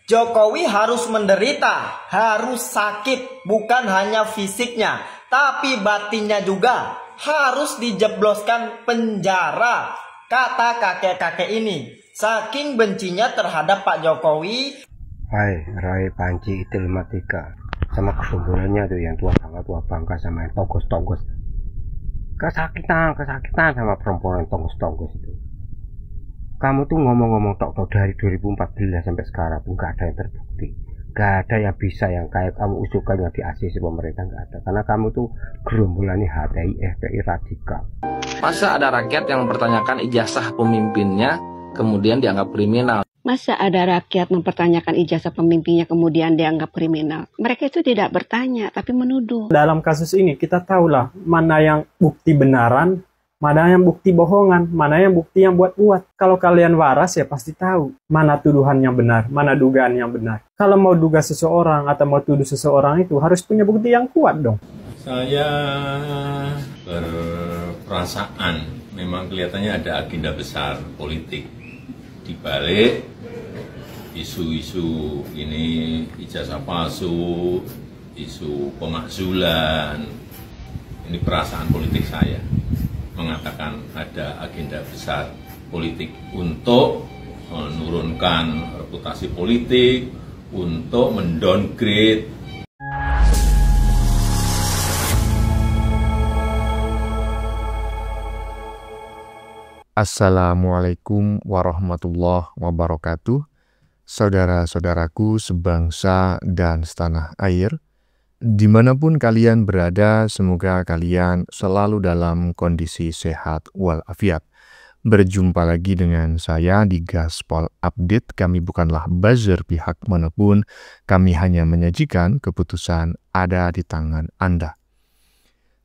Jokowi harus menderita, harus sakit, bukan hanya fisiknya, tapi batinnya juga harus dijebloskan penjara, kata kakek-kakek ini. Saking bencinya terhadap Pak Jokowi. Hai, Rai Panji Idil Matika. Sama kesembulannya tuh yang tua bangka sama yang tonggos-tonggos. Kesakitan sama perempuan tonggos-tonggos itu. Kamu tuh ngomong-ngomong tok dari 2014 sampai sekarang tuh gak ada yang terbukti. Gak ada yang bisa yang kayak kamu usulkan yang di ACC pemerintah, gak ada. Karena kamu tuh gerombolan HTI, FPI radikal. Masa ada rakyat yang mempertanyakan ijazah pemimpinnya kemudian dianggap kriminal? Masa ada rakyat mempertanyakan ijazah pemimpinnya kemudian dianggap kriminal? Mereka itu tidak bertanya tapi menuduh. Dalam kasus ini kita tahulah mana yang bukti benaran, mana yang bukti bohongan, mana yang bukti yang buat-buat. Kalau kalian waras ya pasti tahu mana tuduhan yang benar, mana dugaan yang benar. Kalau mau duga seseorang atau mau tuduh seseorang itu harus punya bukti yang kuat dong. Saya berperasaan memang kelihatannya ada agenda besar politik di balik isu-isu ini, ijazah palsu, isu pemakzulan. Ini perasaan politik saya mengatakan ada agenda besar politik untuk menurunkan reputasi politik, untuk mendowngrade. Assalamualaikum warahmatullahi wabarakatuh. Saudara-saudaraku sebangsa dan setanah air, dimanapun kalian berada, semoga kalian selalu dalam kondisi sehat walafiat. Berjumpa lagi dengan saya di Gaspol Update. Kami bukanlah buzzer pihak manapun, kami hanya menyajikan keputusan ada di tangan Anda.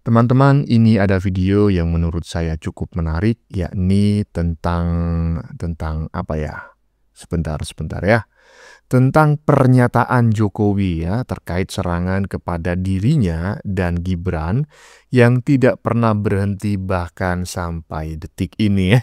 Teman-teman, ini ada video yang menurut saya cukup menarik, yakni tentang apa ya? Sebentar ya. Tentang pernyataan Jokowi ya terkait serangan kepada dirinya dan Gibran yang tidak pernah berhenti bahkan sampai detik ini.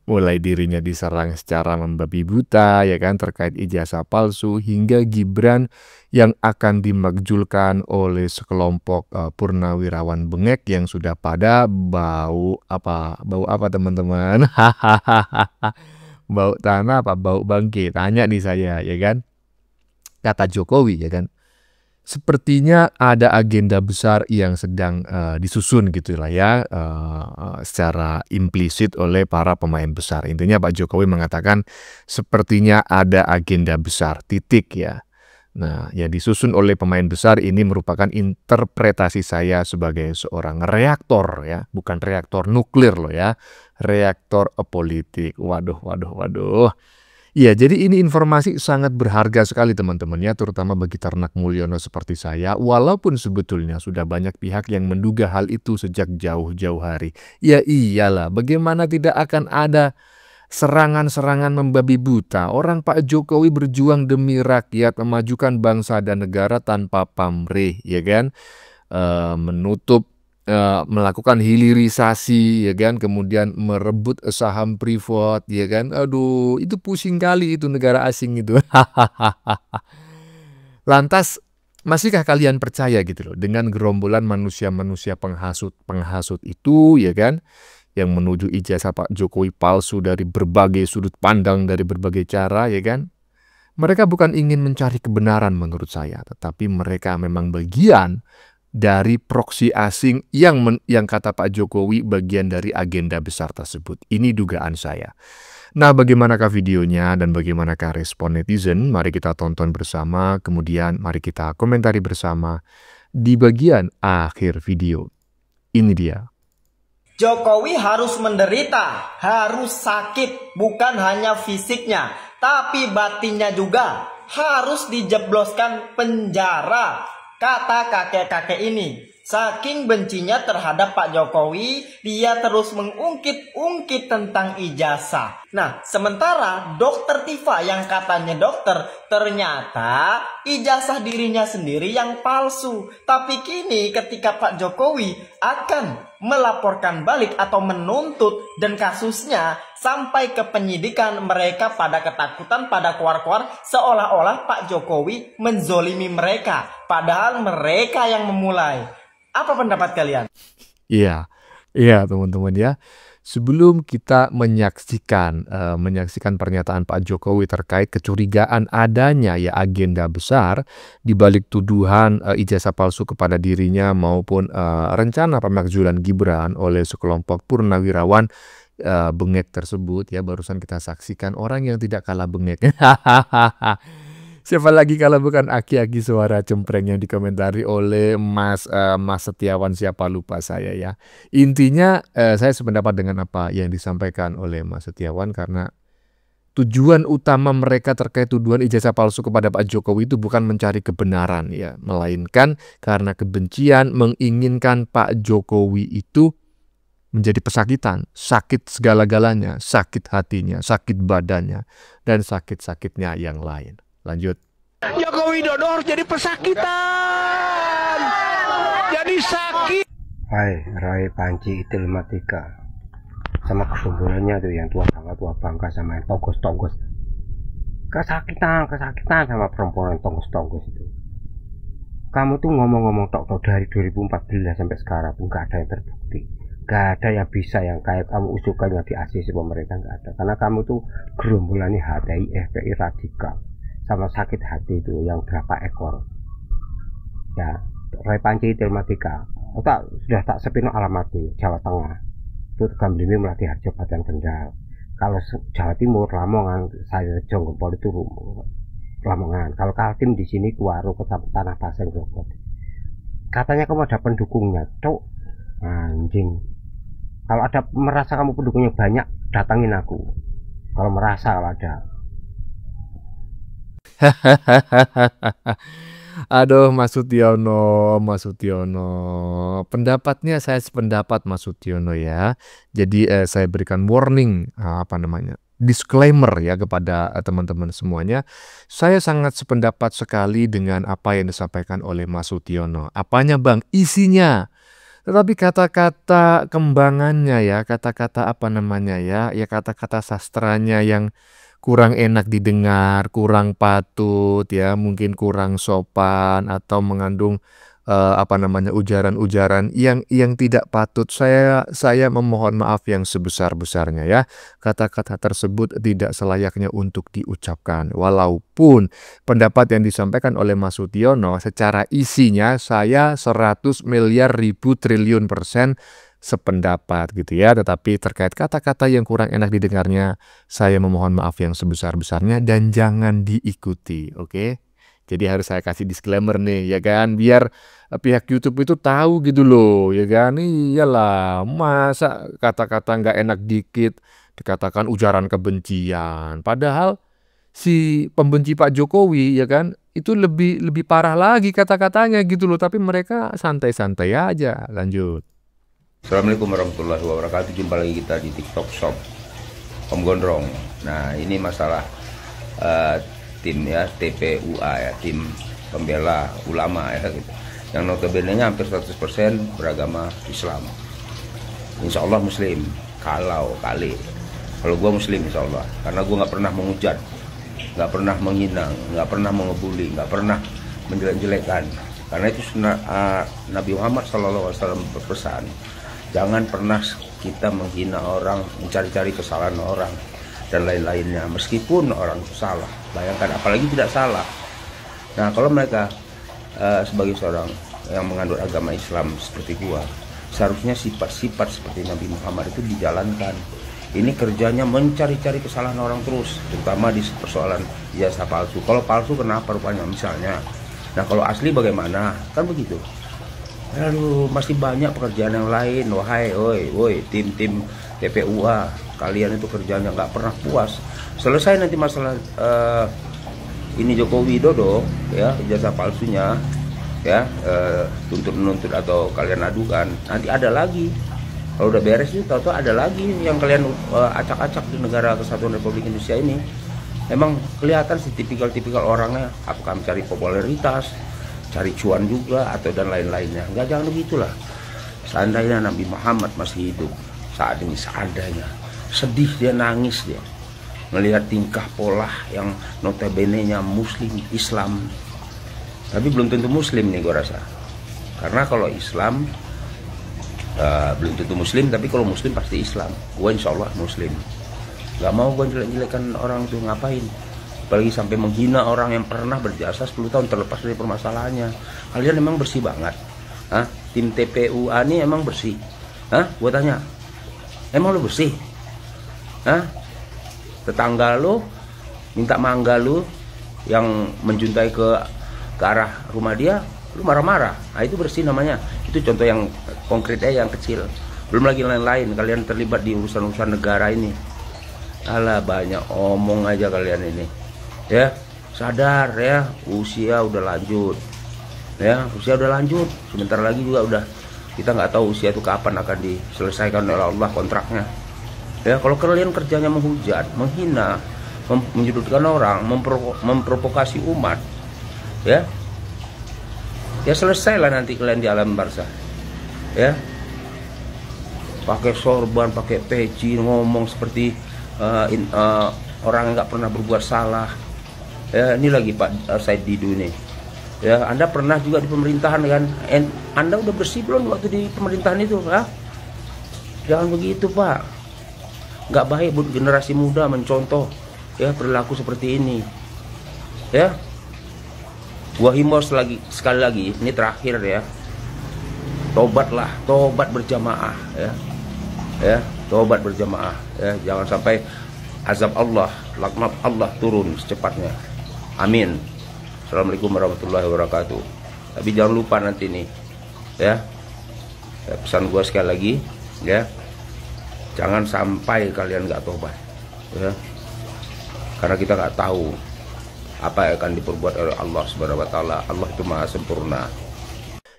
Mulai dirinya diserang secara membabi buta ya kan terkait ijazah palsu hingga Gibran yang akan dimakzulkan oleh sekelompok purnawirawan bengek yang sudah pada bau apa teman-teman? Bau tanah apa bau bangke? Tanya nih saya ya kan. Kata Jokowi ya kan. Sepertinya ada agenda besar yang sedang disusun gitulah ya secara implisit oleh para pemain besar. Intinya Pak Jokowi mengatakan sepertinya ada agenda besar, titik ya. Nah, yang disusun oleh pemain besar ini merupakan interpretasi saya sebagai seorang reaktor ya, bukan reaktor nuklir loh ya, reaktor politik. Waduh. Iya, jadi ini informasi sangat berharga sekali teman-teman ya, terutama bagi ternak Mulyono seperti saya, walaupun sebetulnya sudah banyak pihak yang menduga hal itu sejak jauh-jauh hari. Ya iyalah, bagaimana tidak akan ada serangan-serangan membabi buta. Orang Pak Jokowi berjuang demi rakyat, memajukan bangsa dan negara tanpa pamrih, ya kan? Melakukan hilirisasi ya kan, kemudian merebut saham privat ya kan, aduh itu pusing kali itu negara asing itu. Lantas masihkah kalian percaya gitu loh dengan gerombolan manusia-manusia penghasut itu ya kan, yang menuju ijazah Pak Jokowi palsu dari berbagai sudut pandang, dari berbagai cara ya kan. Mereka bukan ingin mencari kebenaran menurut saya, tetapi mereka memang bagian dari proksi asing yang kata Pak Jokowi bagian dari agenda besar tersebut. Ini dugaan saya. Nah, bagaimanakah videonya dan bagaimanakah respon netizen? Mari kita tonton bersama, kemudian mari kita komentari bersama di bagian akhir video. Ini dia. Jokowi harus menderita, harus sakit, bukan hanya fisiknya, tapi batinnya juga harus dijebloskan penjara, kata kakek-kakek ini. Saking bencinya terhadap Pak Jokowi, dia terus mengungkit-ungkit tentang ijazah. Nah, sementara Dokter Tifa yang katanya dokter, ternyata ijazah dirinya sendiri yang palsu. Tapi kini ketika Pak Jokowi akan melaporkan balik atau menuntut dan kasusnya sampai ke penyidikan, mereka pada ketakutan, pada keluar-keluar, seolah-olah Pak Jokowi menzolimi mereka, padahal mereka yang memulai. Apa pendapat kalian? Iya, iya teman-teman ya. Sebelum kita menyaksikan pernyataan Pak Jokowi terkait kecurigaan adanya ya agenda besar di balik tuduhan ijazah palsu kepada dirinya maupun rencana pemakzulan Gibran oleh sekelompok purnawirawan bengek tersebut ya, barusan kita saksikan orang yang tidak kalah bengek. Siapa lagi kalau bukan aki-aki suara cempreng yang dikomentari oleh Mas Setiawan, siapa lupa saya ya. Intinya saya sependapat dengan apa yang disampaikan oleh Mas Setiawan, karena tujuan utama mereka terkait tuduhan ijazah palsu kepada Pak Jokowi itu bukan mencari kebenaran ya, melainkan karena kebencian, menginginkan Pak Jokowi itu menjadi pesakitan, sakit segala-galanya, sakit hatinya, sakit badannya, dan sakit-sakitnya yang lain. Lanjut. Jokowi Dodo harus jadi pesakitan, jadi sakit. Hai, Rai Panji Itilmatika sama kesumbulannya tuh yang tua bangka sama yang togos-togos. Kesakitan sama perempuan yang togos-togos itu. Kamu tuh ngomong-ngomong tok dari 2014 sampai sekarang pun gak ada yang terbukti. Gak ada yang bisa yang kayak kamu usulkan yang di ACC pemerintah, gak ada. Karena kamu tuh gerombolannya HTI, FPI radikal sama sakit hati itu yang berapa ekor ya. Rai Panji Itilmatika sudah tak sepino alamatnya Jawa Tengah itu Tegamblimi Melati Harjo Badan Kendal. Kalau Jawa Timur Lamongan saya Jonggempol itu Lamongan. Kalau Kaltim di sini Kuaro Kecamatan Tanah Paseng Grogol. Katanya kamu ada pendukungnya, cok anjing. Kalau ada merasa kamu pendukungnya banyak, datangin aku. Kalau merasa kalau ada. Aduh Mas Sutiono, pendapatnya saya sependapat Mas Sutiono ya. Jadi saya berikan warning, disclaimer ya kepada teman-teman semuanya. Saya sangat sependapat sekali dengan apa yang disampaikan oleh Mas Sutiono. Apanya Bang? Isinya. Tetapi kata-kata kembangannya ya, kata-kata kata-kata sastranya yang kurang enak didengar, kurang patut ya, mungkin kurang sopan atau mengandung ujaran-ujaran yang tidak patut. Saya memohon maaf yang sebesar-besarnya ya. Kata-kata tersebut tidak selayaknya untuk diucapkan. Walaupun pendapat yang disampaikan oleh Mas Sutiono secara isinya saya 100 miliar ribu triliun % sependapat gitu ya, tetapi terkait kata-kata yang kurang enak didengarnya saya memohon maaf yang sebesar-besarnya dan jangan diikuti, oke? Jadi harus saya kasih disclaimer nih ya kan, biar pihak YouTube itu tahu gitu loh ya kan. Iyalah, masa kata-kata nggak enak dikit dikatakan ujaran kebencian, padahal si pembenci Pak Jokowi ya kan itu lebih parah lagi kata-katanya gitu loh, tapi mereka santai-santai aja. Lanjut. Assalamualaikum warahmatullahi wabarakatuh. Jumpa lagi kita di TikTok Shop Om Gondrong. Nah, ini masalah tim ya, TPUA ya, tim pembela ulama ya gitu. Yang notabene-nya hampir 100% beragama Islam. Insya Allah Muslim. Kalau gue Muslim Insya Allah. Karena gue nggak pernah menghujat, nggak pernah menghina, nggak pernah mengebuli, nggak pernah menjelek-jelekan. Karena itu Nabi Muhammad SAW berpesan, jangan pernah kita menghina orang, mencari-cari kesalahan orang dan lain-lainnya, meskipun orang itu salah. Bayangkan, apalagi tidak salah. Nah, kalau mereka sebagai seorang yang mengandung agama Islam seperti gua, seharusnya sifat-sifat seperti Nabi Muhammad itu dijalankan. Ini kerjanya mencari-cari kesalahan orang terus, terutama di persoalan ijazah palsu. Kalau palsu kenapa rupanya misalnya? Nah, kalau asli bagaimana? Kan begitu. Aduh, masih banyak pekerjaan yang lain. Wahai, woi, tim TPUA, kalian itu kerjanya nggak pernah puas. Selesai nanti masalah ini Jokowi Dodo, ya ijazah palsunya. ya tuntut menuntut atau kalian adukan, nanti ada lagi. Kalau udah beres itu tahu-tahu ada lagi yang kalian acak-acak di negara Kesatuan Republik Indonesia ini. Emang kelihatan sih tipikal orangnya, apakah mencari popularitas, cari cuan juga atau dan lain-lainnya. Enggak, jangan begitulah. Seandainya Nabi Muhammad masih hidup saat ini seadanya, sedih dia, nangis dia melihat tingkah pola yang notabene-nya Muslim Islam, tapi belum tentu Muslim nih gue rasa. Karena kalau Islam belum tentu Muslim, tapi kalau Muslim pasti Islam. Gue insya Allah Muslim. Gak mau gue jelek-jelekan orang tuh, ngapain? Apalagi sampai menghina orang yang pernah berjasa 10 tahun terlepas dari permasalahannya. Kalian emang bersih banget? Hah? Tim TPUA ini emang bersih? Hah? Gue tanya, emang lu bersih? Hah? Tetangga lu minta mangga lu yang menjuntai ke arah rumah dia, lu marah-marah. Nah, itu bersih namanya. Itu contoh yang konkret aja, yang kecil. Belum lagi lain-lain. Kalian terlibat di urusan-urusan negara ini. Alah, banyak omong aja kalian ini. Ya, sadar ya, usia udah lanjut. Ya, usia udah lanjut. Sebentar lagi juga udah, kita nggak tahu usia itu kapan akan diselesaikan oleh Allah kontraknya. Ya, kalau kalian kerjanya menghujat, menghina, menyudutkan orang, memprovokasi umat, ya selesailah nanti kalian di alam barzah. Ya, pakai sorban, pakai peci, ngomong seperti orang yang nggak pernah berbuat salah. Ya, ini lagi Pak Said Didu ini. Ya, Anda pernah juga di pemerintahan kan? Anda udah bersih belum waktu di pemerintahan itu? Ha? Jangan begitu Pak. Nggak baik buat generasi muda mencontoh ya perilaku seperti ini. Ya, gua himbau sekali lagi, ini terakhir ya, tobatlah, tobat berjamaah ya, tobat berjamaah ya, jangan sampai azab Allah, laknat Allah turun secepatnya. Amin. Assalamualaikum warahmatullahi wabarakatuh. Tapi jangan lupa nanti nih ya, pesan gua sekali lagi ya, jangan sampai kalian nggak tobat ya, karena kita nggak tahu apa yang akan diperbuat oleh Allah Subhanahu wa taala. Allah itu maha sempurna.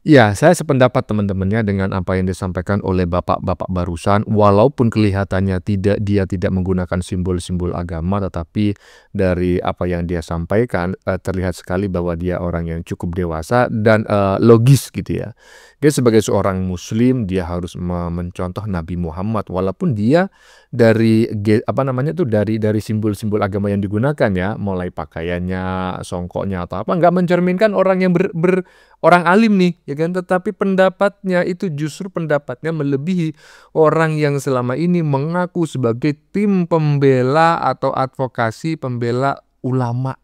Ya, saya sependapat teman-temannya dengan apa yang disampaikan oleh bapak-bapak barusan. Walaupun kelihatannya dia tidak menggunakan simbol-simbol agama, tetapi dari apa yang dia sampaikan terlihat sekali bahwa dia orang yang cukup dewasa dan logis gitu ya. Dia sebagai seorang Muslim, dia harus mencontoh Nabi Muhammad, walaupun dia dari dari simbol-simbol agama yang digunakan ya, mulai pakaiannya, songkoknya atau apa, nggak mencerminkan orang yang orang alim nih, ya kan? Tetapi pendapatnya itu justru pendapatnya melebihi orang yang selama ini mengaku sebagai tim pembela atau advokasi pembela ulama,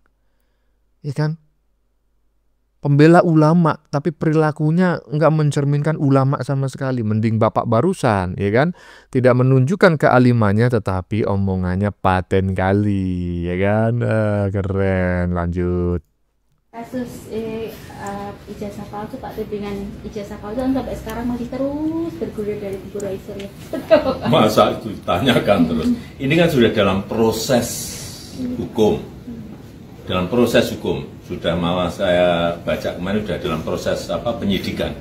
ya kan? Pembela ulama, tapi perilakunya nggak mencerminkan ulama sama sekali. Mending bapak barusan, ya kan? Tidak menunjukkan kealimannya, tetapi omongannya paten kali, ya kan? Keren, lanjut. Kasus ijazah palsu, Pak, tudingan ijazah palsu kan sampai sekarang masih terus bergulir dari Ibu Roisur ya. Masa itu ditanyakan terus? Ini kan sudah dalam proses hukum. Dalam proses hukum, sudah malah saya baca kemarin sudah dalam proses penyidikan.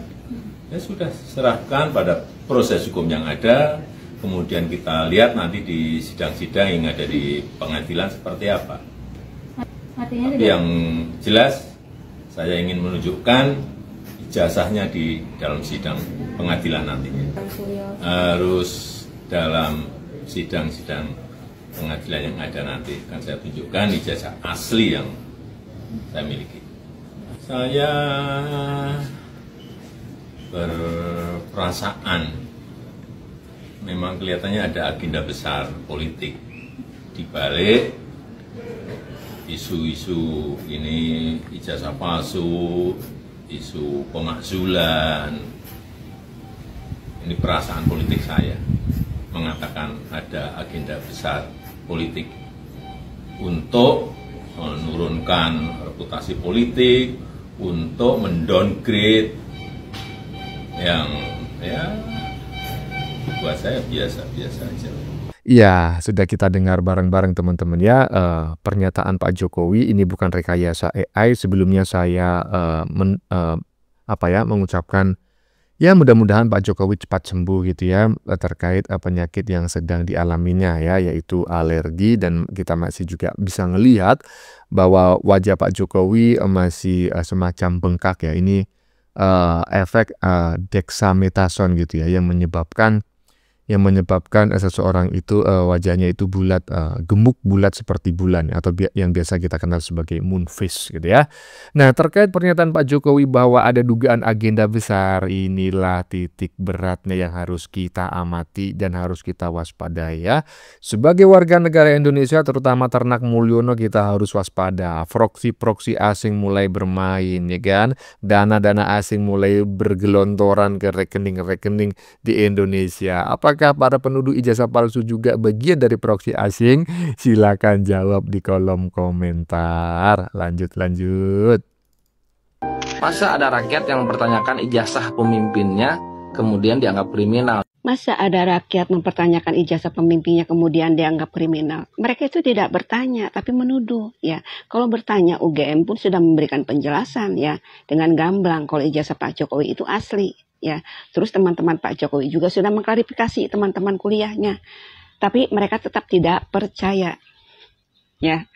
Ya sudah serahkan pada proses hukum yang ada, kemudian kita lihat nanti di sidang-sidang yang ada di pengadilan seperti apa. Tapi yang jelas saya ingin menunjukkan ijazahnya di dalam sidang pengadilan nantinya. Harus dalam sidang-sidang pengadilan yang ada nanti akan saya tunjukkan ijazah asli yang saya miliki. Saya berperasaan memang kelihatannya ada agenda besar politik di balik isu-isu ini, ijazah palsu, isu pemakzulan. Ini perasaan politik saya mengatakan ada agenda besar politik untuk menurunkan reputasi politik, untuk mendowngrade yang ya buat saya biasa-biasa aja. Ya, sudah kita dengar bareng-bareng teman-teman ya, pernyataan Pak Jokowi ini bukan rekayasa AI. Sebelumnya saya mengucapkan ya mudah-mudahan Pak Jokowi cepat sembuh gitu ya terkait penyakit yang sedang dialaminya ya, yaitu alergi, dan kita masih juga bisa ngelihat bahwa wajah Pak Jokowi masih semacam bengkak ya. Ini efek dexamethasone gitu ya yang menyebabkan seseorang itu wajahnya itu bulat, gemuk bulat seperti bulan, atau yang biasa kita kenal sebagai moon face gitu ya. Nah, terkait pernyataan Pak Jokowi bahwa ada dugaan agenda besar, inilah titik beratnya yang harus kita amati dan harus kita waspadai ya. Sebagai warga negara Indonesia, terutama Ternak Mulyono, kita harus waspada. Proksi-proksi asing mulai bermain ya kan. Dana-dana asing mulai bergelontoran ke rekening-rekening di Indonesia. Apakah para penuduh ijazah palsu juga bagian dari proksi asing? Silakan jawab di kolom komentar. Lanjut. Masa ada rakyat yang mempertanyakan ijazah pemimpinnya kemudian dianggap kriminal? Masa ada rakyat mempertanyakan ijazah pemimpinnya kemudian dianggap kriminal? Mereka itu tidak bertanya tapi menuduh ya. Kalau bertanya, UGM pun sudah memberikan penjelasan ya dengan gamblang kalau ijazah Pak Jokowi itu asli ya. Terus teman-teman Pak Jokowi juga sudah mengklarifikasi teman-teman kuliahnya. Tapi mereka tetap tidak percaya. Ya.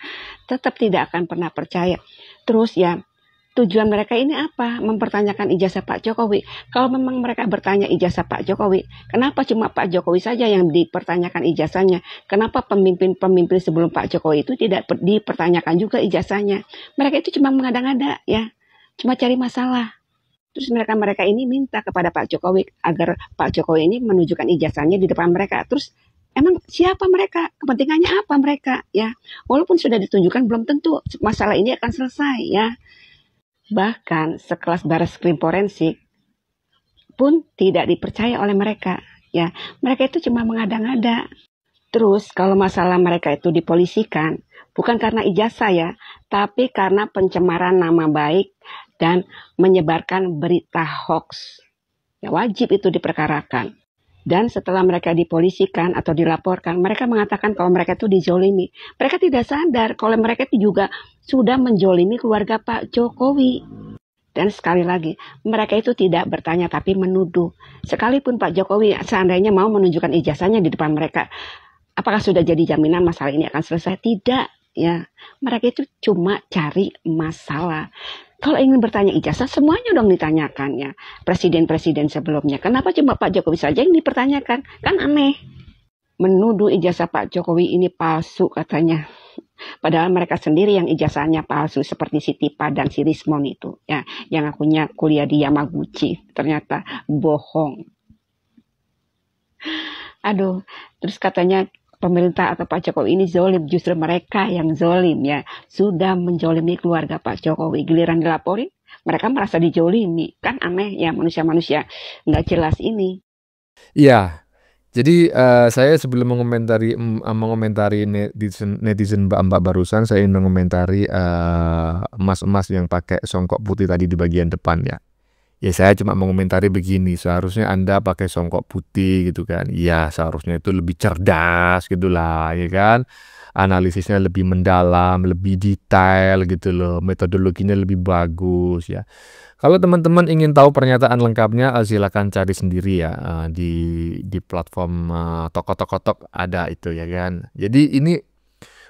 Tetap tidak akan pernah percaya. Terus ya, tujuan mereka ini apa? Mempertanyakan ijazah Pak Jokowi. Kalau memang mereka bertanya ijazah Pak Jokowi, kenapa cuma Pak Jokowi saja yang dipertanyakan ijazahnya? Kenapa pemimpin-pemimpin sebelum Pak Jokowi itu tidak dipertanyakan juga ijazahnya? Mereka itu cuma mengada-ngada ya. Cuma cari masalah. Terus mereka ini minta kepada Pak Jokowi agar Pak Jokowi ini menunjukkan ijazahnya di depan mereka. Terus emang siapa mereka? Kepentingannya apa mereka? Ya, walaupun sudah ditunjukkan belum tentu masalah ini akan selesai ya. Bahkan sekelas Bareskrim Forensik pun tidak dipercaya oleh mereka. Ya, mereka itu cuma mengada-ngada. Terus kalau masalah mereka itu dipolisikan, bukan karena ijazah ya, tapi karena pencemaran nama baik dan menyebarkan berita hoax. Ya, wajib itu diperkarakan. Dan setelah mereka dipolisikan atau dilaporkan, mereka mengatakan kalau mereka itu dijolimi. Mereka tidak sadar kalau mereka itu juga sudah menjolimi keluarga Pak Jokowi. Dan sekali lagi, mereka itu tidak bertanya tapi menuduh. Sekalipun Pak Jokowi seandainya mau menunjukkan ijazahnya di depan mereka, apakah sudah jadi jaminan masalah ini akan selesai? Tidak. Ya, mereka itu cuma cari masalah. Kalau ingin bertanya ijazah, semuanya dong ditanyakan ya. Presiden-presiden sebelumnya. Kenapa cuma Pak Jokowi saja yang dipertanyakan? Kan aneh. Menuduh ijazah Pak Jokowi ini palsu katanya. Padahal mereka sendiri yang ijazahnya palsu. Seperti si Tipa dan si Rismon itu. Ya, yang akunya kuliah di Yamaguchi. Ternyata bohong. Aduh, terus katanya pemerintah atau Pak Jokowi ini zolim. Justru mereka yang zolim ya. Sudah menjolimi keluarga Pak Jokowi. Giliran dilaporin, mereka merasa dijolimi. Kan aneh ya, manusia-manusia nggak jelas ini. Iya, jadi saya sebelum mengomentari netizen mbak-mbak barusan, saya ingin mengomentari emas-emas yang pakai songkok putih tadi di bagian depan ya. Ya saya cuma mengomentari begini, seharusnya Anda pakai songkok putih gitu kan. Ya seharusnya itu lebih cerdas gitulah ya kan. Analisisnya lebih mendalam, lebih detail gitu loh. Metodologinya lebih bagus ya. Kalau teman-teman ingin tahu pernyataan lengkapnya, silakan cari sendiri ya di platform Tokotok ada itu ya kan. Jadi ini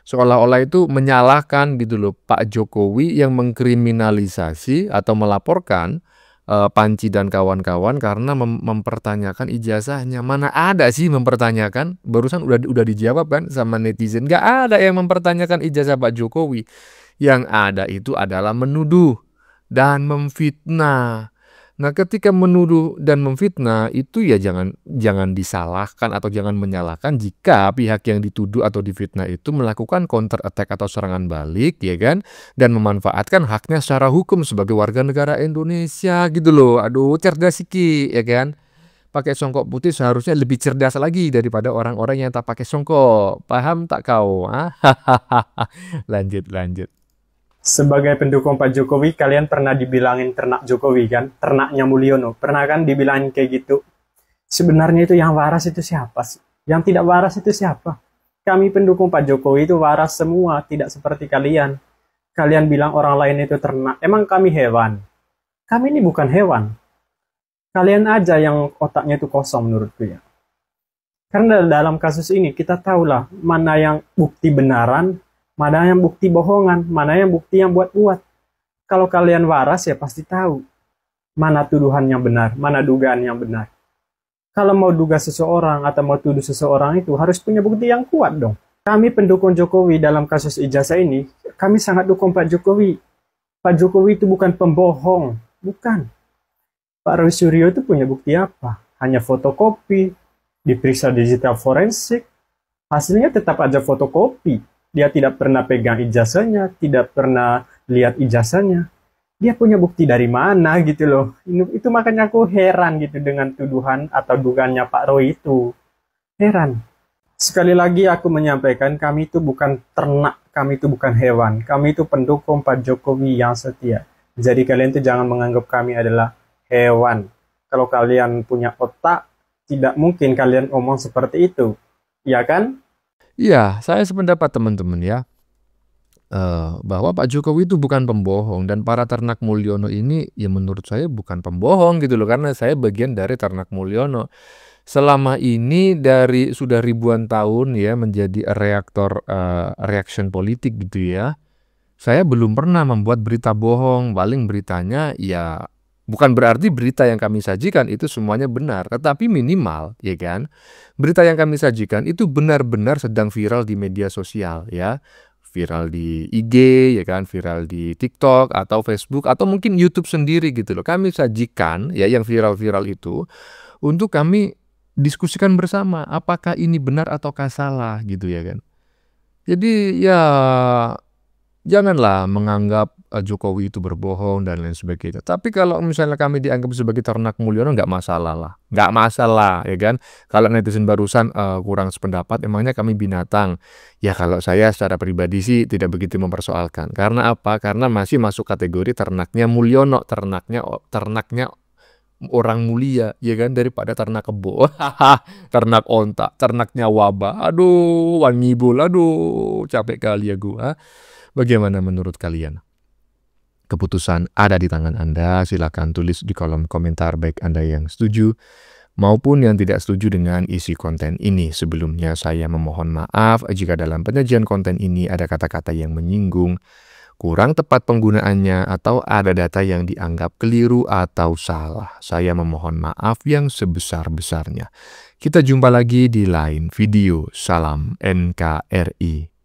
seolah-olah itu menyalahkan gitu loh Pak Jokowi yang mengkriminalisasi atau melaporkan Panci dan kawan-kawan karena mempertanyakan ijazahnya. Mana ada sih mempertanyakan? Barusan udah dijawab kan sama netizen. Gak ada yang mempertanyakan ijazah Pak Jokowi. Yang ada itu adalah menuduh dan memfitnah. Nah, ketika menuduh dan memfitnah itu ya jangan disalahkan atau jangan menyalahkan jika pihak yang dituduh atau difitnah itu melakukan counter attack atau serangan balik ya kan, dan memanfaatkan haknya secara hukum sebagai warga negara Indonesia gitu loh. Aduh, cerdas siki ya kan. Pakai songkok putih seharusnya lebih cerdas lagi daripada orang-orang yang tak pakai songkok. Paham tak kau? Lanjut. Sebagai pendukung Pak Jokowi, kalian pernah dibilangin ternak Jokowi kan? Ternaknya Mulyono. Pernah kan dibilangin kayak gitu? Sebenarnya itu yang waras itu siapa sih? Yang tidak waras itu siapa? Kami pendukung Pak Jokowi itu waras semua, tidak seperti kalian. Kalian bilang orang lain itu ternak. Emang kami hewan? Kami ini bukan hewan. Kalian aja yang otaknya itu kosong menurutku ya. Karena dalam kasus ini kita tahulah mana yang bukti benaran, mana yang bukti bohongan, mana yang bukti yang buat-buat. Kalau kalian waras ya pasti tahu mana tuduhan yang benar, mana dugaan yang benar. Kalau mau duga seseorang atau mau tuduh seseorang itu harus punya bukti yang kuat dong. Kami pendukung Jokowi dalam kasus ijazah ini, kami sangat dukung Pak Jokowi. Pak Jokowi itu bukan pembohong, bukan. Pak Roy Suryo itu punya bukti apa? Hanya fotokopi, diperiksa digital forensik, hasilnya tetap aja fotokopi. Dia tidak pernah pegang ijazahnya, tidak pernah lihat ijazahnya. Dia punya bukti dari mana gitu loh. Itu makanya aku heran gitu dengan tuduhan atau dugaannya Pak Roy itu. Heran. Sekali lagi aku menyampaikan kami itu bukan ternak, kami itu bukan hewan. Kami itu pendukung Pak Jokowi yang setia. Jadi kalian itu jangan menganggap kami adalah hewan. Kalau kalian punya otak, tidak mungkin kalian omong seperti itu. Iya kan? Iya, saya sependapat teman-teman ya. Bahwa Pak Jokowi itu bukan pembohong dan para ternak Mulyono ini ya menurut saya bukan pembohong gitu loh, karena saya bagian dari ternak Mulyono. Selama ini dari sudah ribuan tahun ya menjadi reaction politik gitu ya. Saya belum pernah membuat berita bohong, paling beritanya ya bukan berarti berita yang kami sajikan itu semuanya benar, tetapi minimal ya kan. Berita yang kami sajikan itu benar-benar sedang viral di media sosial ya. Viral di IG ya kan, viral di TikTok atau Facebook atau mungkin YouTube sendiri gitu loh. Kami sajikan ya yang viral-viral itu untuk kami diskusikan bersama apakah ini benar ataukah salah gitu ya kan. Jadi ya janganlah menganggap Jokowi itu berbohong dan lain sebagainya. Tapi kalau misalnya kami dianggap sebagai ternak Mulyono nggak masalah lah. Nggak masalah ya kan. Kalau netizen barusan kurang sependapat, emangnya kami binatang. Ya kalau saya secara pribadi sih tidak begitu mempersoalkan. Karena apa? Karena masih masuk kategori ternaknya Mulyono. Ternaknya orang mulia ya kan, daripada ternak kebo. Ternak onta, ternaknya wabah. Aduh, wangibul. Aduh, capek kali ya gua. Bagaimana menurut kalian? Keputusan ada di tangan Anda, silakan tulis di kolom komentar baik Anda yang setuju maupun yang tidak setuju dengan isi konten ini. Sebelumnya saya memohon maaf jika dalam penyajian konten ini ada kata-kata yang menyinggung, kurang tepat penggunaannya, atau ada data yang dianggap keliru atau salah. Saya memohon maaf yang sebesar-besarnya. Kita jumpa lagi di lain video. Salam NKRI.